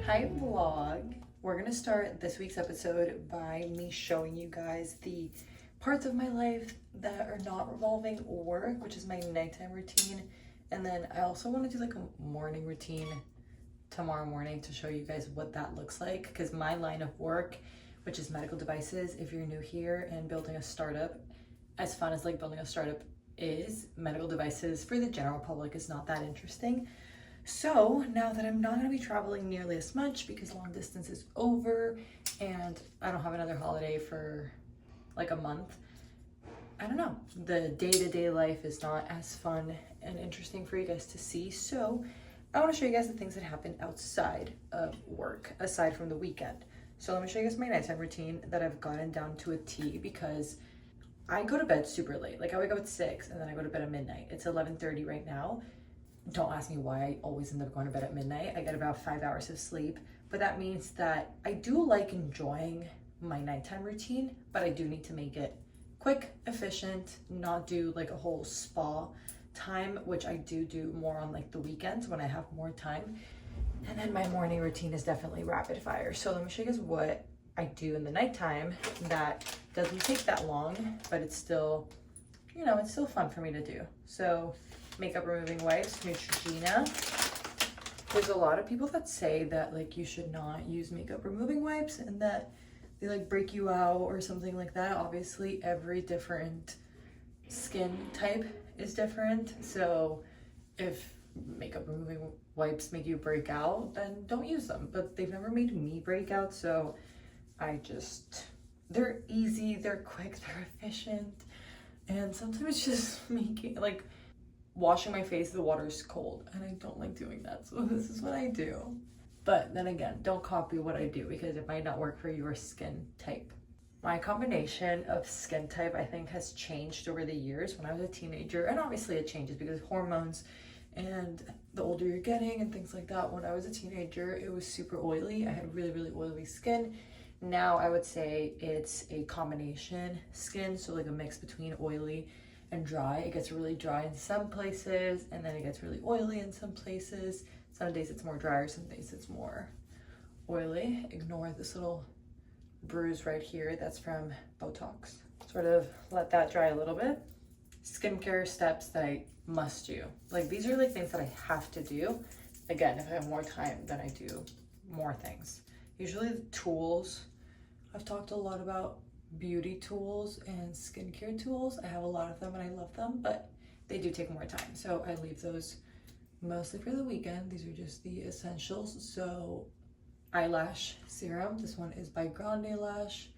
Hi vlog. We're gonna start this week's episode by me showing you guys the parts of my life that are not revolving work, which is my nighttime routine. And then I also want to do like a morning routine tomorrow morning to show you guys what that looks like, because my line of work, which is medical devices, if you're new here and building a startup, as fun as like building a startup is, medical devices for the general public is not that interesting. So now that I'm not going to be traveling nearly as much because long distance is over and I don't have another holiday for like a month, I don't know, the day-to-day life is not as fun and interesting for you guys to see. So I want to show you guys the things that happen outside of work, aside from the weekend. So let me show you guys my nighttime routine that I've gotten down to a T, because I go to bed super late. Like I wake up at 6 and then I go to bed at midnight. It's 11:30 right now. Don't ask me why I always end up going to bed at midnight. I get about 5 hours of sleep, but that means that I do like enjoying my nighttime routine, but I do need to make it quick, efficient, not do like a whole spa time, which I do more on like the weekends when I have more time. And then my morning routine is definitely rapid fire. So let me show you guys what I do in the nighttime that doesn't take that long, but it's still, you know, it's still fun for me to do. So makeup removing wipes, Neutrogena. There's a lot of people that say that like you should not use makeup removing wipes and that they like break you out or something like that. Obviously every different skin type is different. So if makeup removing wipes make you break out, then don't use them. But they've never made me break out, so they're easy, they're quick, they're efficient. And sometimes just making like washing my face, the water is cold and I don't like doing that, so this is what I do. But then again, don't copy what I do because it might not work for your skin type. My combination of skin type I think has changed over the years. When I was a teenager, and obviously it changes because hormones and the older you're getting and things like that. When I was a teenager, it was super oily. I had really oily skin. Now I would say it's a combination skin, so like a mix between oily and dry. It gets really dry in some places and then it gets really oily in some places. Some days it's more dry, some days it's more oily. Ignore this little bruise right here, that's from Botox. Sort of let that dry a little bit. Skincare steps that I must do. Like these are like things that I have to do. Again, if I have more time, then I do more things. Usually the tools, I've talked a lot about beauty tools and skincare tools. I have a lot of them and I love them, but they do take more time. So I leave those mostly for the weekend. These are just the essentials. So eyelash serum. This one is by Grande Lash.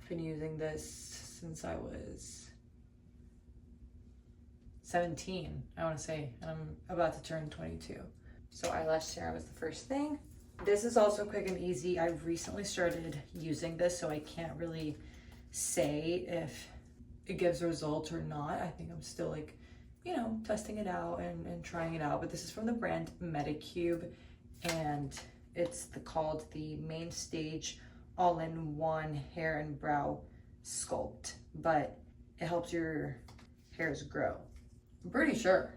I've been using this since I was 17, I want to say, and I'm about to turn 22. So eyelash serum is the first thing. This is also quick and easy. I recently started using this, so I can't really say if it gives results or not. I think I'm still like, you know, testing it out and trying it out. But this is from the brand Medicube, and it's called the Main Stage All-in-One Hair and Brow Sculpt, but it helps your hairs grow. I'm pretty sure.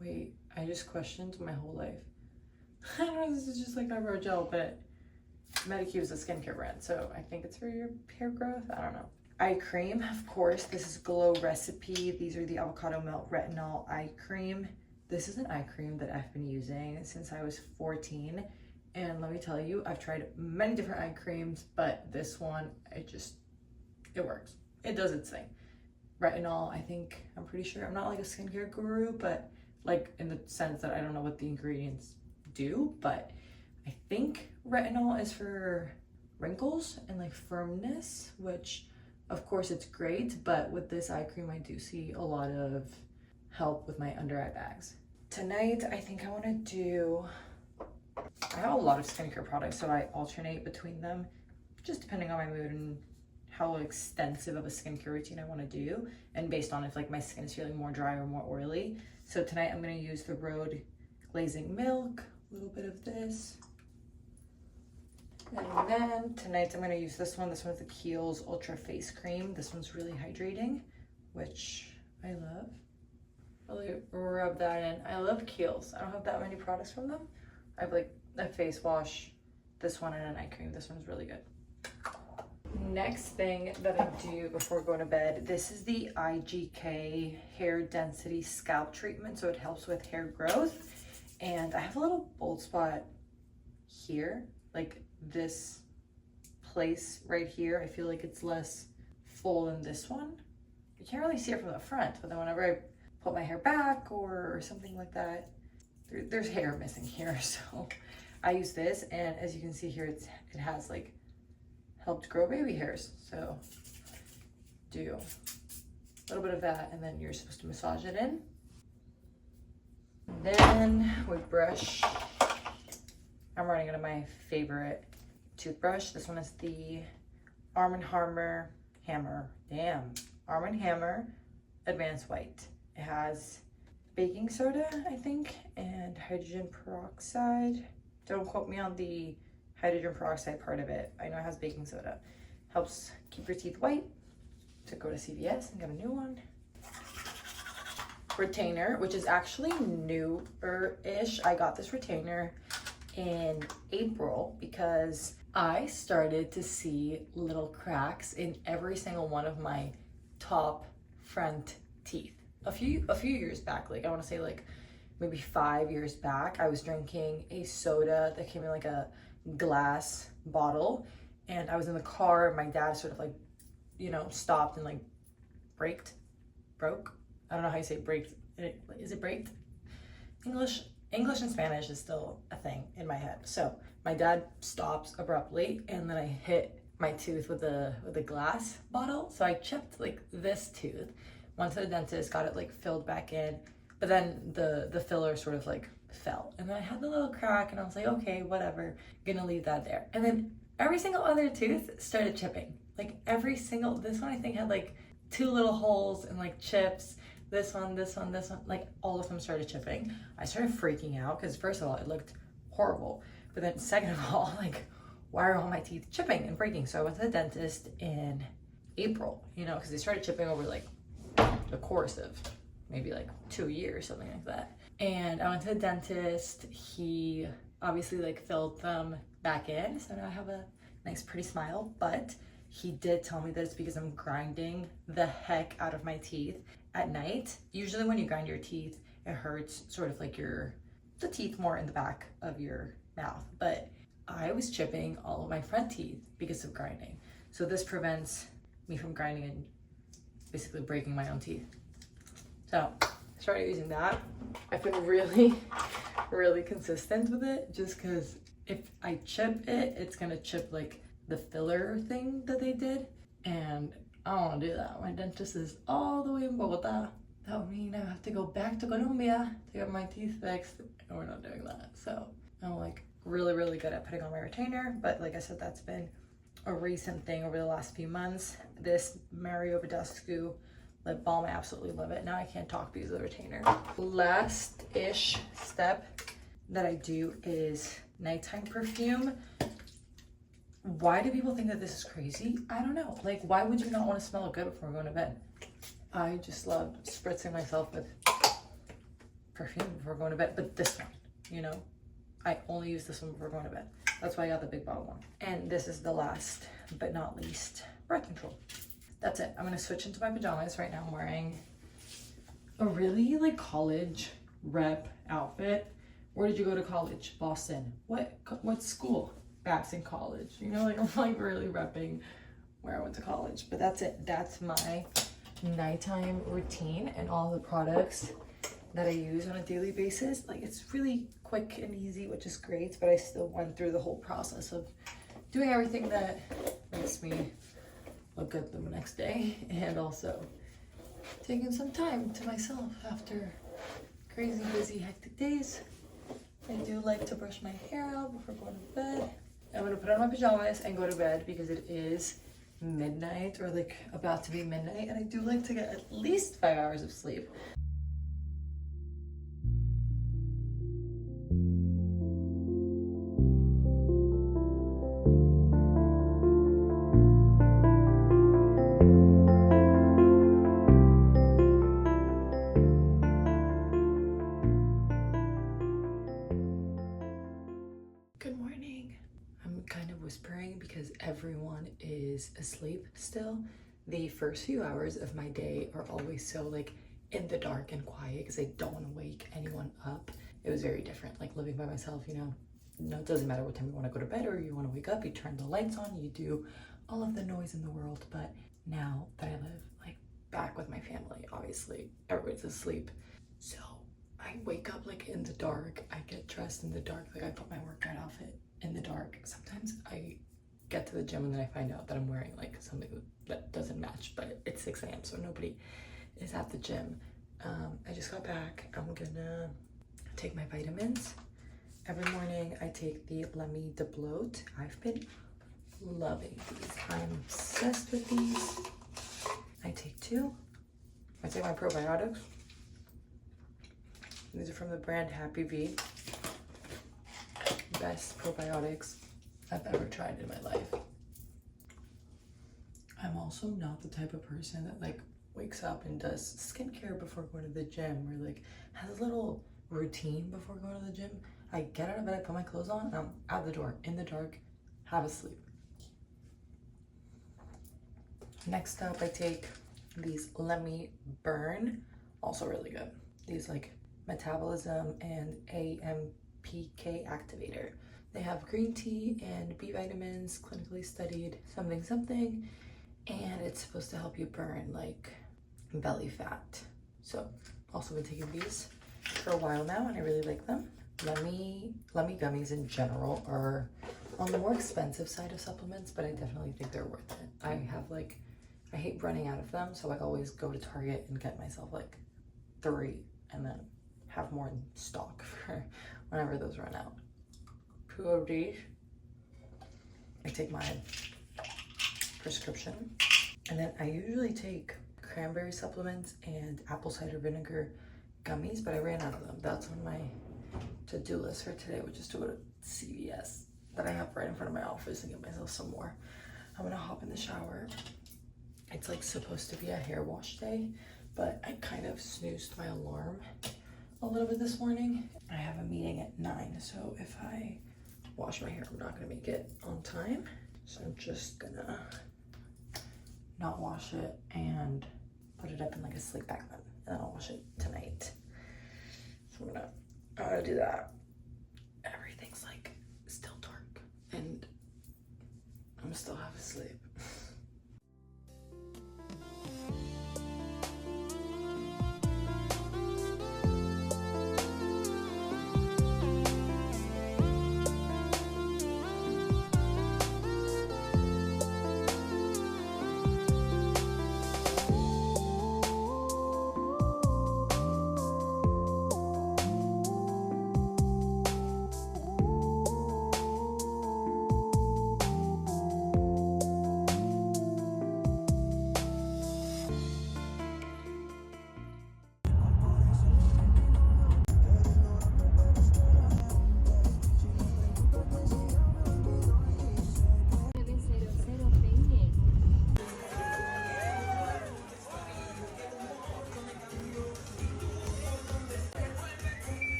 Wait, I just questioned my whole life. I don't know, this is just like eyebrow gel, but Medicube is a skincare brand, so I think it's for your hair growth. I don't know. Eye cream, of course. This is Glow Recipe. These are the avocado melt retinol eye cream. This is an eye cream that I've been using since I was 14. And let me tell you, I've tried many different eye creams, but this one, it works. It does its thing. Retinol, I'm pretty sure, I'm not like a skincare guru, but like in the sense that I don't know what the ingredients do, but I think retinol is for wrinkles and like firmness, which of course it's great, but with this eye cream I do see a lot of help with my under eye bags. Tonight I think I want to do, I have a lot of skincare products, so I alternate between them just depending on my mood and how extensive of a skincare routine I want to do, and based on if like my skin is feeling more dry or more oily. So tonight I'm going to use the Rhode Glazing Milk, a little bit of this. And then tonight I'm going to use this one. This one's the Kiehl's Ultra Face Cream. This one's really hydrating, which I love. Really rub that in. I love Kiehl's. I don't have that many products from them. I have like a face wash, this one, and a night cream. This one's really good. Next thing that I do before going to bed, this is the IGK Hair Density Scalp Treatment. So it helps with hair growth. And I have a little bald spot here, like this place right here. I feel like it's less full than this one. You can't really see it from the front, but then whenever I put my hair back or something like that, there's hair missing here. So I use this, and as you can see here, it has like helped grow baby hairs. So do a little bit of that, and then you're supposed to massage it in. Then we brush. I'm running out of my favorite toothbrush. This one is the Arm & Hammer Advanced White. It has baking soda, I think, and hydrogen peroxide. Don't quote me on the hydrogen peroxide part of it. I know it has baking soda. Helps keep your teeth white. To go to CVS and get a new one. Retainer, which is actually newer-ish. I got this retainer in April because I started to see little cracks in every single one of my top front teeth. A few years back, like I want to say like maybe 5 years back, I was drinking a soda that came in like a glass bottle, and I was in the car, and my dad sort of like, you know, stopped and like broke. I don't know how you say braked. Is it braked? English and Spanish is still a thing in my head. So my dad stops abruptly, and then I hit my tooth with a glass bottle. So I chipped like this tooth, went to the dentist, got it like filled back in, but then the filler sort of like fell. And then I had the little crack, and I was like, okay, whatever, gonna leave that there. And then every single other tooth started chipping. Like this one I think had like 2 little holes and like chips. This one, like all of them started chipping. I started freaking out because first of all, it looked horrible. But then second of all, like, why are all my teeth chipping and breaking? So I went to the dentist in April, you know, because they started chipping over like the course of maybe like 2 years, something like that. And I went to the dentist. He obviously like filled them back in. So now I have a nice pretty smile, but he did tell me that it's because I'm grinding the heck out of my teeth at night. Usually when you grind your teeth, it hurts sort of like the teeth more in the back of your mouth. But I was chipping all of my front teeth because of grinding. So this prevents me from grinding and basically breaking my own teeth. So I started using that. I've been really, really consistent with it, just because if I chip it, it's gonna chip like the filler thing that they did, and I don't want to do that. My dentist is all the way in Bogota. That would mean I have to go back to Colombia to get my teeth fixed, and we're not doing that. So I'm like really, really good at putting on my retainer, but like I said, that's been a recent thing over the last few months. This Mario Badescu lip balm, I absolutely love it. Now I can't talk because of the retainer. Last-ish step that I do is nighttime perfume. Why do people think that this is crazy? I don't know. Like, why would you not want to smell good before going to bed? I just love spritzing myself with perfume before going to bed. But this one, you know, I only use this one before going to bed. That's why I got the big bottle one. And this is the last but not least, breath control. That's it. I'm gonna switch into my pajamas. Right now I'm wearing a really like college rep outfit. Where did you go to college? Boston. What school? Babson College. You know, like I'm like really repping where I went to college. But that's it. That's my nighttime routine and all the products that I use on a daily basis. Like, it's really quick and easy, which is great, but I still went through the whole process of doing everything that makes me look good the next day, and also taking some time to myself after crazy, busy, hectic days. I do like to brush my hair out before going to bed. I'm gonna put on my pajamas and go to bed because it is midnight, or like about to be midnight, and I do like to get at least 5 hours of sleep. Good morning. I'm kind of whispering because everyone is asleep still. The first few hours of my day are always so like in the dark and quiet because I don't want to wake anyone up. It was very different, like living by myself, you know. No, it doesn't matter what time you want to go to bed or you want to wake up, you turn the lights on, you do all of the noise in the world. But now that I live like back with my family, obviously everybody's asleep. So I wake up like in the dark, I get dressed in the dark, like I put my workout outfit in the dark. Sometimes I get to the gym and then I find out that I'm wearing like something that doesn't match, but it's 6 a.m. so nobody is at the gym. I just got back. I'm gonna take my vitamins. Every morning I take the Lemmy de Bloat. I've been loving these. I'm obsessed with these. I take 2. I take my probiotics. These are from the brand Happy V. Best probiotics I've ever tried in my life. I'm also not the type of person that like wakes up and does skincare before going to the gym or like has a little routine before going to the gym. I get out of bed, I put my clothes on, I'm out the door in the dark, have a sleep. Next up, I take these Lemmy Burn, also really good. These like metabolism and AMPK activator. They have green tea and B vitamins, clinically studied something, and it's supposed to help you burn like belly fat. So also been taking these for a while now and I really like them. Lemmy gummies in general are on the more expensive side of supplements, but I definitely think they're worth it. I hate running out of them, so I always go to Target and get myself like 3 and then have more in stock for whenever those run out. 2 of these. I take my prescription, and then I usually take cranberry supplements and apple cider vinegar gummies, but I ran out of them. That's on my to-do list for today, which is to go to CVS that I have right in front of my office and get myself some more. I'm gonna hop in the shower. It's like supposed to be a hair wash day, but I kind of snoozed my alarm a little bit this morning. I have a meeting at 9, so if I wash my hair, I'm not gonna make it on time. So I'm just gonna not wash it and put it up in like a sleep bag then, and then I'll wash it tonight. So I'm gonna do that. Everything's like still dark and I'm still half asleep.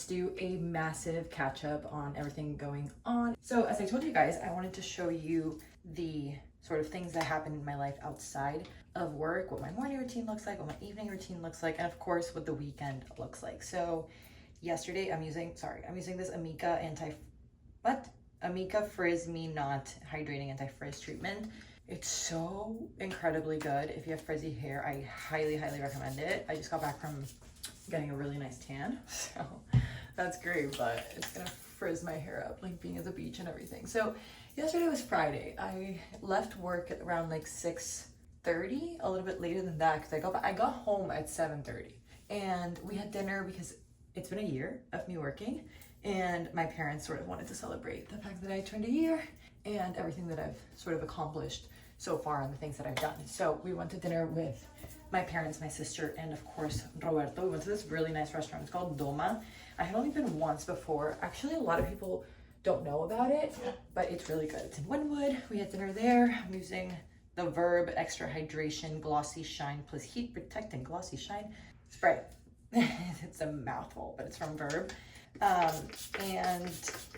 Do a massive catch up on everything going on. So as I told you guys, I wanted to show you the sort of things that happen in my life outside of work, what my morning routine looks like, what my evening routine looks like, and of course what the weekend looks like. So yesterday I'm using this Amika Frizz Me Not Hydrating Anti-Frizz Treatment. It's so incredibly good. If you have frizzy hair, I highly recommend it. I just got back from getting a really nice tan, so That's great, but it's gonna frizz my hair up, like being at the beach and everything. So yesterday was Friday. I left work at around like 6:30, a little bit later than that, because I got home at 7:30. And we had dinner because it's been a year of me working, and my parents sort of wanted to celebrate the fact that I turned a year and everything that I've sort of accomplished so far and the things that I've done. So we went to dinner with my parents, my sister, and of course Roberto. We went to this really nice restaurant. It's called Doma. I had only been once before. Actually, a lot of people don't know about it, but it's really good. It's in Wynwood. We had dinner there. I'm using the Verb Extra Hydration Glossy Shine plus Heat Protecting Glossy Shine spray. It's a mouthful, but it's from Verb. And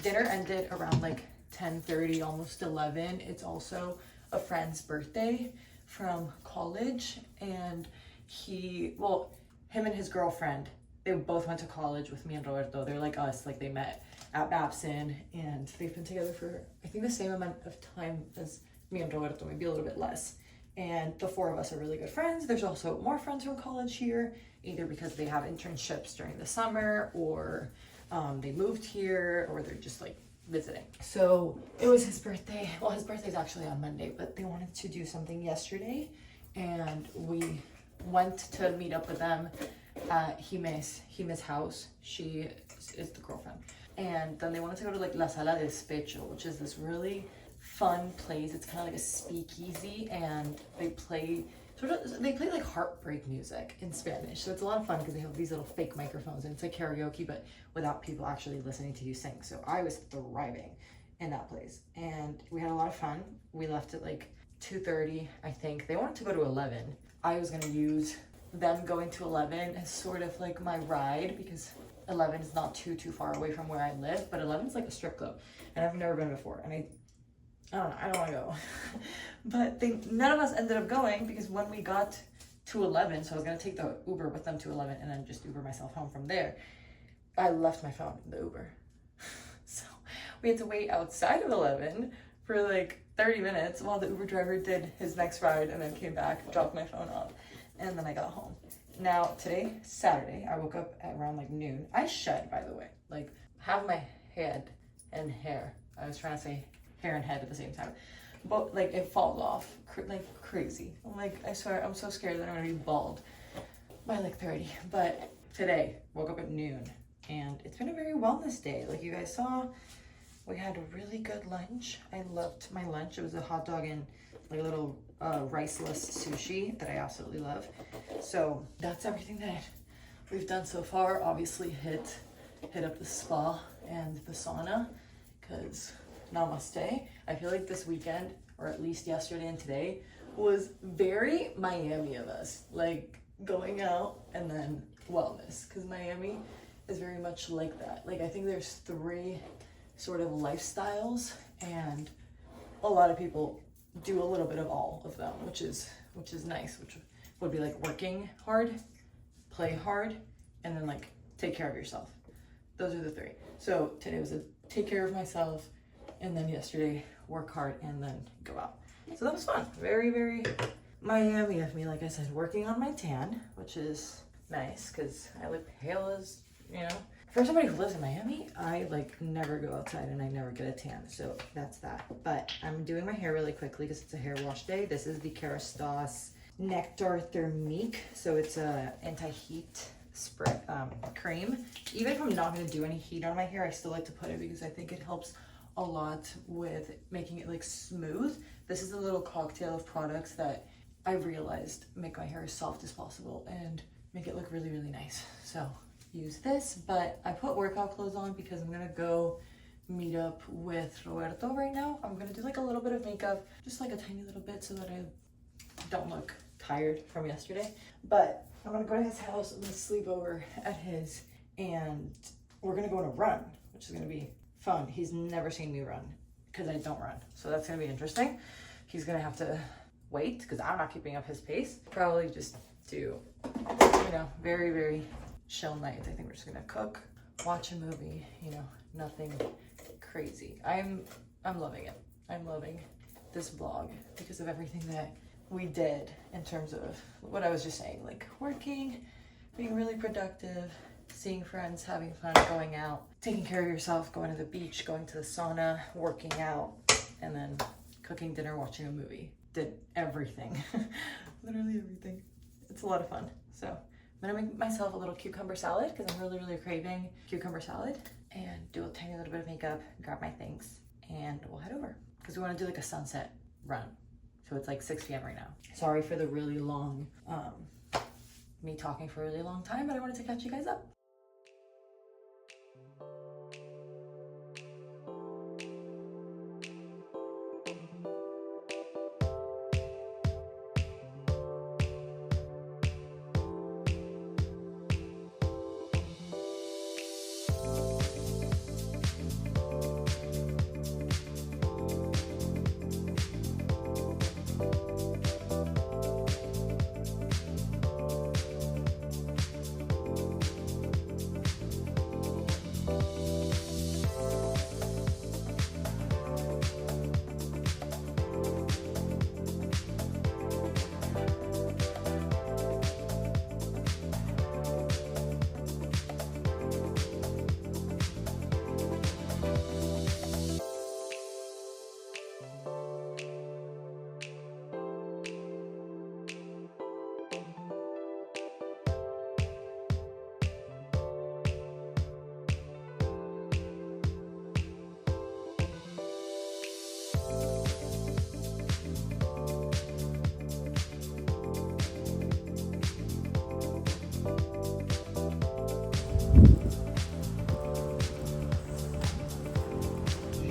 dinner ended around like 10:30, almost 11. It's also a friend's birthday from college, and him and his girlfriend, they both went to college with me and Roberto. They're like us, like they met at Babson, and they've been together for, I think, the same amount of time as me and Roberto, maybe a little bit less. And the four of us are really good friends. There's also more friends from college here, either because they have internships during the summer, or they moved here, or they're just like visiting. So it was his birthday. Well, his birthday's actually on Monday, but they wanted to do something yesterday, and we went to meet up with them at Hime's house. She is the girlfriend. And then they wanted to go to like La Sala de Despecho, which is this really fun place. It's kind of like a speakeasy, and they play like heartbreak music in Spanish. So it's a lot of fun because they have these little fake microphones, and it's like karaoke, but without people actually listening to you sing. So I was thriving in that place, and we had a lot of fun. We left at like 2:30, I think. They wanted to go to 11. I was gonna use them going to 11 as sort of like my ride, because 11 is not too far away from where I live, but 11 is like a strip club, and I've never been before, and I don't know, I don't want to go. But none of us ended up going, because when we got to 11, so I was going to take the Uber with them to 11 and then just Uber myself home from there, I left my phone in the Uber. So we had to wait outside of 11 for like 30 minutes while the Uber driver did his next ride, and then came back, dropped my phone off, and then I got home. Now, today, Saturday, I woke up at around like noon. I shed, by the way, like half my head and hair. I was trying to say hair and head at the same time, but like it falls off like crazy. I'm like, I swear, I'm so scared that I'm gonna be bald by like 30. But today, woke up at noon, and it's been a very wellness day. Like you guys saw, we had a really good lunch. I loved my lunch. It was a hot dog and like a little riceless sushi that I absolutely love. So that's everything that we've done so far. Obviously hit up the spa and the sauna, because namaste. I feel like this weekend, or at least yesterday and today, was very Miami of us, like going out and then wellness, because Miami is very much like that. Like I think there's 3 sort of lifestyles, and a lot of people do a little bit of all of them, which is nice, which would be like working hard, play hard, and then like take care of yourself. Those are the 3. So today was a take care of myself, and then yesterday work hard and then go out. So that was fun. Very, very Miami of me. Like I said, working on my tan, which is nice because I look pale as, you know. For somebody who lives in Miami, I like never go outside and I never get a tan. So that's that. But I'm doing my hair really quickly because it's a hair wash day. This is the Kerastase Nectar Thermique. So it's a anti-heat spray cream. Even if I'm not going to do any heat on my hair, I still like to put it because I think it helps a lot with making it like smooth. This is a little cocktail of products that I realized make my hair as soft as possible and make it look really, really nice. So use this, but I put workout clothes on because I'm gonna go meet up with Roberto right now. I'm gonna do like a little bit of makeup, just like a tiny little bit, so that I don't look tired from yesterday. But I'm gonna go to his house and sleep over at his, and we're gonna go on a run, which is gonna be fun. He's never seen me run because I don't run, so that's gonna be interesting. He's gonna have to wait because I'm not keeping up his pace. Probably just do, you know, very, very chill night. I think we're just gonna cook, watch a movie, you know, nothing crazy. I'm loving it. I'm loving this vlog because of everything that we did in terms of what I was just saying, like working, being really productive, seeing friends, having fun, going out, taking care of yourself, going to the beach, going to the sauna, working out, and then cooking dinner, watching a movie. Did everything. Literally everything. It's a lot of fun. So I'm gonna make myself a little cucumber salad because I'm really craving cucumber salad, and do a tiny little bit of makeup, grab my things, and we'll head over because we want to do like a sunset run. So it's like 6 p.m. right now. Sorry for the really long, me talking for a really long time, but I wanted to catch you guys up.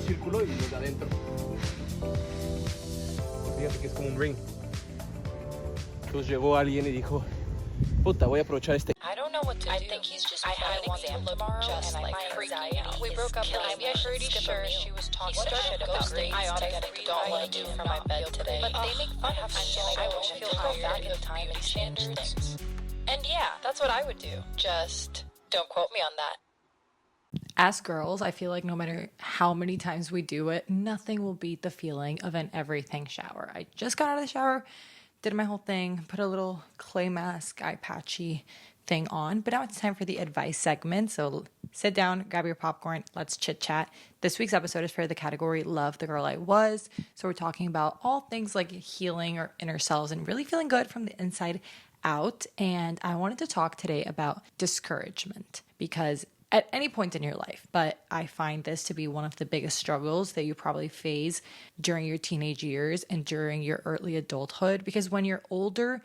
círculo y los de adentro. Fíjate que es como un ring. Entonces llegó alguien y dijo, puta, voy a aprovechar este. I don't know what to do. I think he's just I had an exam tomorrow and like freaking out. We broke up last night. I'm pretty sure she was talking. He started ghosting. I don't want to do from my bed today. But they make fun of me. I wish I could go back in time and change things. And yeah, that's what I would do. Just don't quote me on that. As girls, I feel like no matter how many times we do it, nothing will beat the feeling of an everything shower. I just got out of the shower, did my whole thing, put a little clay mask, eye patchy thing on, but now it's time for the advice segment. So sit down, grab your popcorn, let's chit chat. This week's episode is for the category Love the Girl I Was. So we're talking about all things like healing our inner selves and really feeling good from the inside out. And I wanted to talk today about discouragement because at any point in your life, but I find this to be one of the biggest struggles that you probably face during your teenage years and during your early adulthood, because when you're older,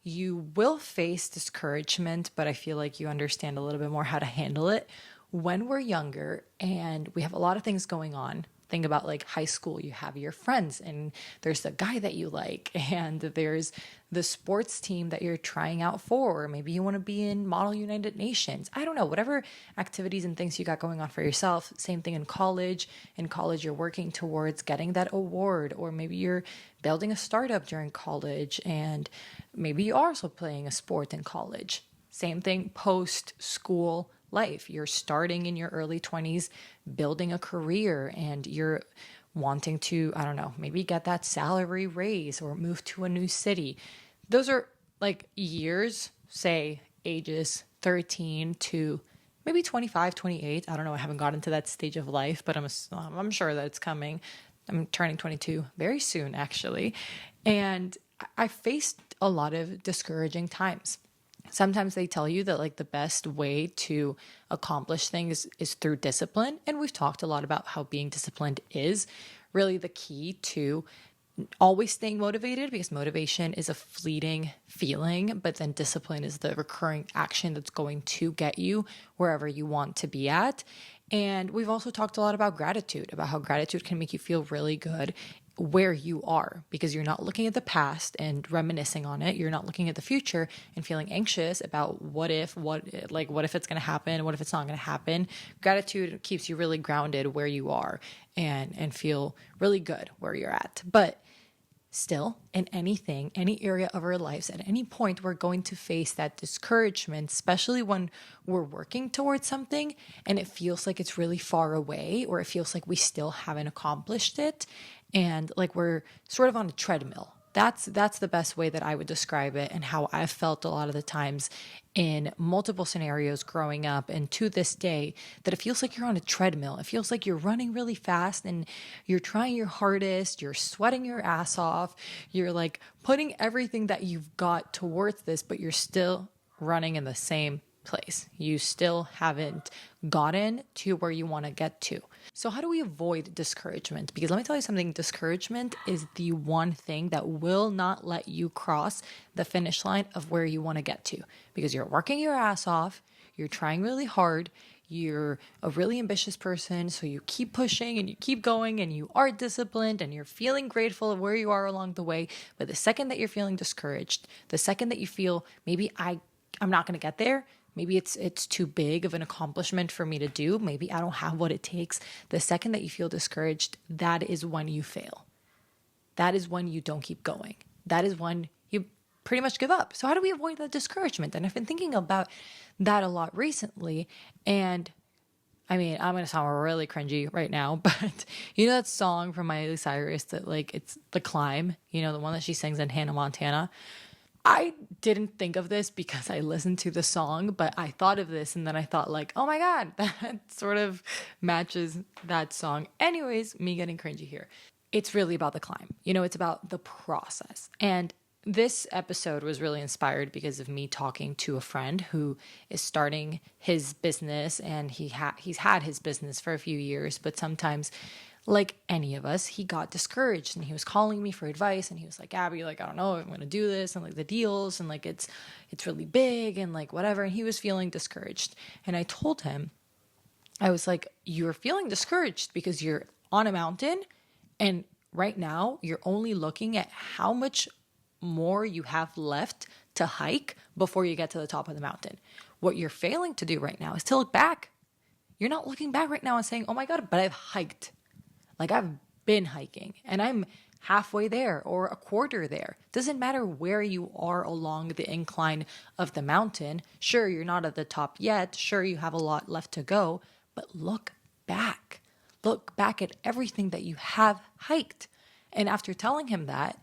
you will face discouragement, but I feel like you understand a little bit more how to handle it. When we're younger and we have a lot of things going on, think about like high school, you have your friends and there's the guy that you like and there's the sports team that you're trying out for, or maybe you want to be in Model United Nations. I don't know, whatever activities and things you got going on for yourself. Same thing in college. In college, you're working towards getting that award, or maybe you're building a startup during college and maybe you are also playing a sport in college. Same thing post-school life. You're starting in your early 20s, building a career, and you're wanting to, I don't know, maybe get that salary raise or move to a new city. Those are like years, say ages 13 to maybe 25, 28. I don't know. I haven't gotten to that stage of life, but I'm sure that it's coming. I'm turning 22 very soon, actually. And I faced a lot of discouraging times. Sometimes they tell you that like the best way to accomplish things is through discipline. And we've talked a lot about how being disciplined is really the key to always staying motivated, because motivation is a fleeting feeling, but then discipline is the recurring action that's going to get you wherever you want to be at. And we've also talked a lot about gratitude, about how gratitude can make you feel really good where you are, because you're not looking at the past and reminiscing on it. You're not looking at the future and feeling anxious about what if it's going to happen, what if it's not going to happen. Gratitude keeps you really grounded where you are and feel really good where you're at. But still, in anything, any area of our lives, at any point, we're going to face that discouragement, especially when we're working towards something and it feels like it's really far away, or it feels like we still haven't accomplished it. And like we're sort of on a treadmill. That's the best way that I would describe it, and how I've felt a lot of the times in multiple scenarios growing up and to this day, that it feels like you're on a treadmill. It feels like you're running really fast and you're trying your hardest, you're sweating your ass off, you're like putting everything that you've got towards this, but you're still running in the same place. You still haven't gotten to where you want to get to. So how do we avoid discouragement? Because let me tell you something, discouragement is the one thing that will not let you cross the finish line of where you want to get to, because you're working your ass off, you're trying really hard, you're a really ambitious person, so you keep pushing and you keep going and you are disciplined and you're feeling grateful of where you are along the way. But the second that you're feeling discouraged, the second that you feel maybe I'm not going to get there, maybe it's too big of an accomplishment for me to do, maybe I don't have what it takes, the second that you feel discouraged, that is when you fail. That is when you don't keep going. That is when you pretty much give up. So how do we avoid that discouragement? And I've been thinking about that a lot recently. And I mean, I'm going to sound really cringy right now, but you know that song from Miley Cyrus that like, it's The Climb, you know, the one that she sings in Hannah Montana? I didn't think of this because I listened to the song, but I thought of this and then I thought like, oh my God, that sort of matches that song. Anyways, me getting cringy here. It's really about the climb. You know, it's about the process. And this episode was really inspired because of me talking to a friend who is starting his business, and he's had his business for a few years, but sometimes, like any of us, he got discouraged, and he was calling me for advice, and he was like, Abby, like, I don't know if I'm going to do this, and like the deals, and like it's really big, and like whatever. And he was feeling discouraged. And I told him, I was like, you're feeling discouraged because you're on a mountain, and right now you're only looking at how much more you have left to hike before you get to the top of the mountain. What you're failing to do right now is to look back. You're not looking back right now and saying, oh my God, but I've hiked. Like I've been hiking and I'm halfway there or a quarter there. Doesn't matter where you are along the incline of the mountain. Sure, you're not at the top yet. Sure, you have a lot left to go, but look back. Look back at everything that you have hiked. And after telling him that,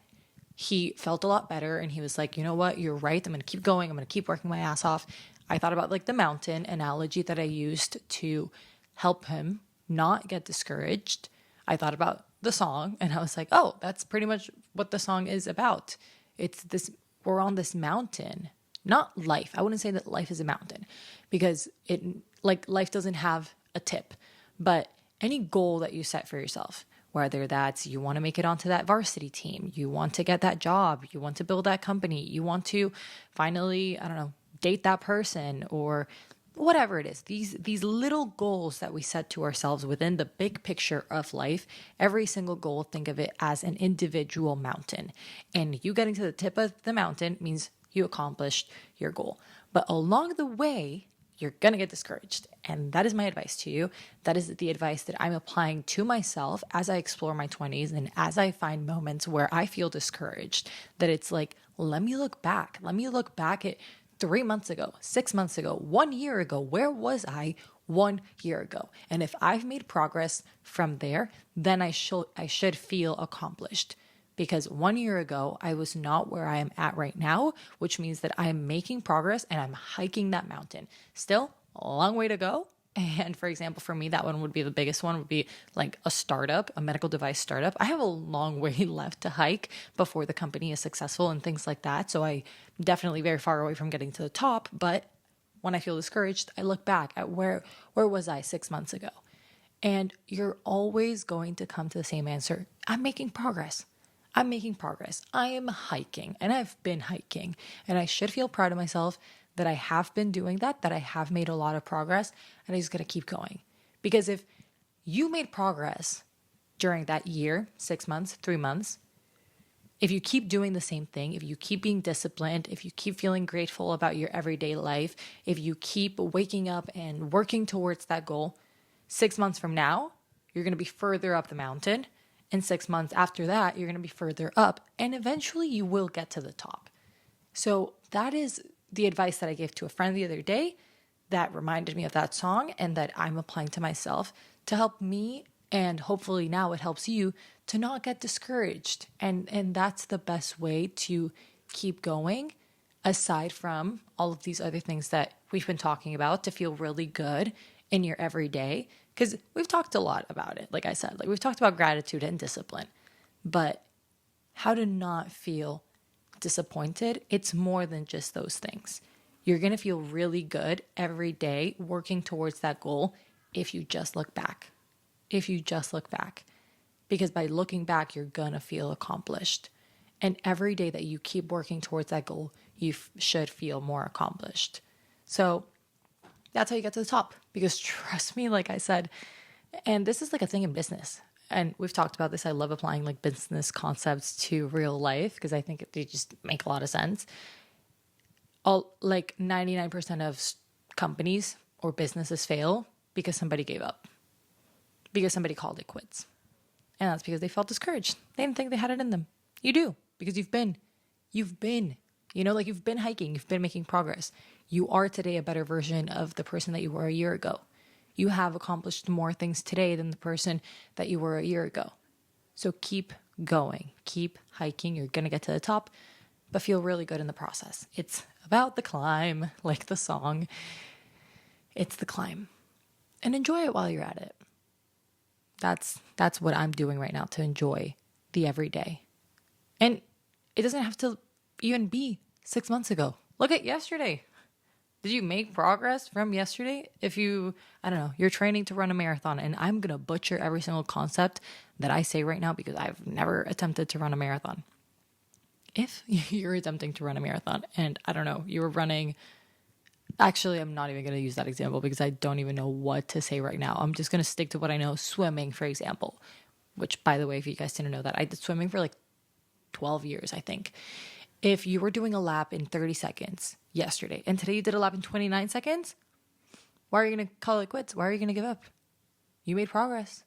he felt a lot better, and he was like, you know what, you're right. I'm going to keep going. I'm going to keep working my ass off. I thought about like the mountain analogy that I used to help him not get discouraged. I thought about the song, and I was like, oh, that's pretty much what the song is about. It's this, we're on this mountain, not life. I wouldn't say that life is a mountain, because it, like, life doesn't have a tip, but any goal that you set for yourself, whether that's you want to make it onto that varsity team, you want to get that job, you want to build that company, you want to finally, I don't know, date that person, or whatever it is, these little goals that we set to ourselves within the big picture of life, every single goal, think of it as an individual mountain. And you getting to the tip of the mountain means you accomplished your goal. But along the way, you're going to get discouraged. And that is my advice to you. That is the advice that I'm applying to myself as I explore my 20s and as I find moments where I feel discouraged, that it's like, let me look back. Let me look back at 3 months ago, 6 months ago, 1 year ago. Where was I 1 year ago? And if I've made progress from there, then I should feel accomplished. Because 1 year ago, I was not where I am at right now, which means that I am making progress and I'm hiking that mountain. Still, a long way to go. And for example, for me, that one would be the biggest one, would be like a startup, a medical device startup. I have a long way left to hike before the company is successful and things like that. So I'm definitely very far away from getting to the top. But when I feel discouraged, I look back at where was I 6 months ago? And you're always going to come to the same answer. I'm making progress. I'm making progress. I am hiking, and I've been hiking, and I should feel proud of myself that I have been doing that I have made a lot of progress, and I just got to keep going. Because if you made progress during that year, 6 months, 3 months, if you keep doing the same thing, if you keep being disciplined, if you keep feeling grateful about your everyday life, if you keep waking up and working towards that goal, 6 months from now, you're going to be further up the mountain. And 6 months after that, you're going to be further up. And eventually you will get to the top. So that is the advice that I gave to a friend the other day that reminded me of that song, and that I'm applying to myself to help me And hopefully now it helps you to not get discouraged. And that's the best way to keep going, aside from all of these other things that we've been talking about, to feel really good in your everyday. Because we've talked a lot about it, like I said. Like, we've talked about gratitude and discipline. But how to not feel disappointed, it's more than just those things. You're going to feel really good every day working towards that goal if you just look back. If you just look back. Because by looking back, you're going to feel accomplished. And every day that you keep working towards that goal, you should feel more accomplished. So that's how you get to the top. Because trust me, like I said, and this is like a thing in business. And we've talked about this. I love applying like business concepts to real life because I think they just make a lot of sense. Like 99% of companies or businesses fail because somebody gave up. Because somebody called it quits. And that's because they felt discouraged. They didn't think they had it in them. You do, because you've been, you've been hiking, you've been making progress. You are today a better version of the person that you were a year ago. You have accomplished more things today than the person that you were a year ago. So keep going, keep hiking. You're going to get to the top, but feel really good in the process. It's about the climb, like the song. It's the climb. And enjoy it while you're at it. That's what I'm doing right now, to enjoy the everyday. And it doesn't have to even be 6 months ago. Look at yesterday. Did you make progress from yesterday? If you're training to run a marathon, and I'm going to butcher every single concept that I say right now because I've never attempted to run a marathon. If you're attempting to run a marathon and you were running, actually, I'm not even going to use that example because I don't even know what to say right now. I'm just going to stick to what I know. Swimming, for example, which, by the way, if you guys didn't know that, I did swimming for like 12 years, I think. If you were doing a lap in 30 seconds yesterday and today you did a lap in 29 seconds, why are you going to call it quits? Why are you going to give up? You made progress.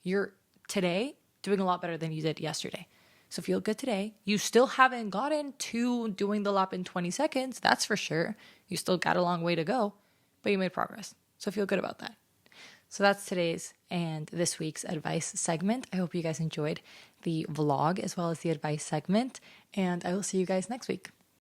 You're today doing a lot better than you did yesterday. So feel good today. You still haven't gotten to doing the lap in 20 seconds. That's for sure. You still got a long way to go, but you made progress. So feel good about that. So that's today's and this week's advice segment. I hope you guys enjoyed the vlog as well as the advice segment, and I will see you guys next week.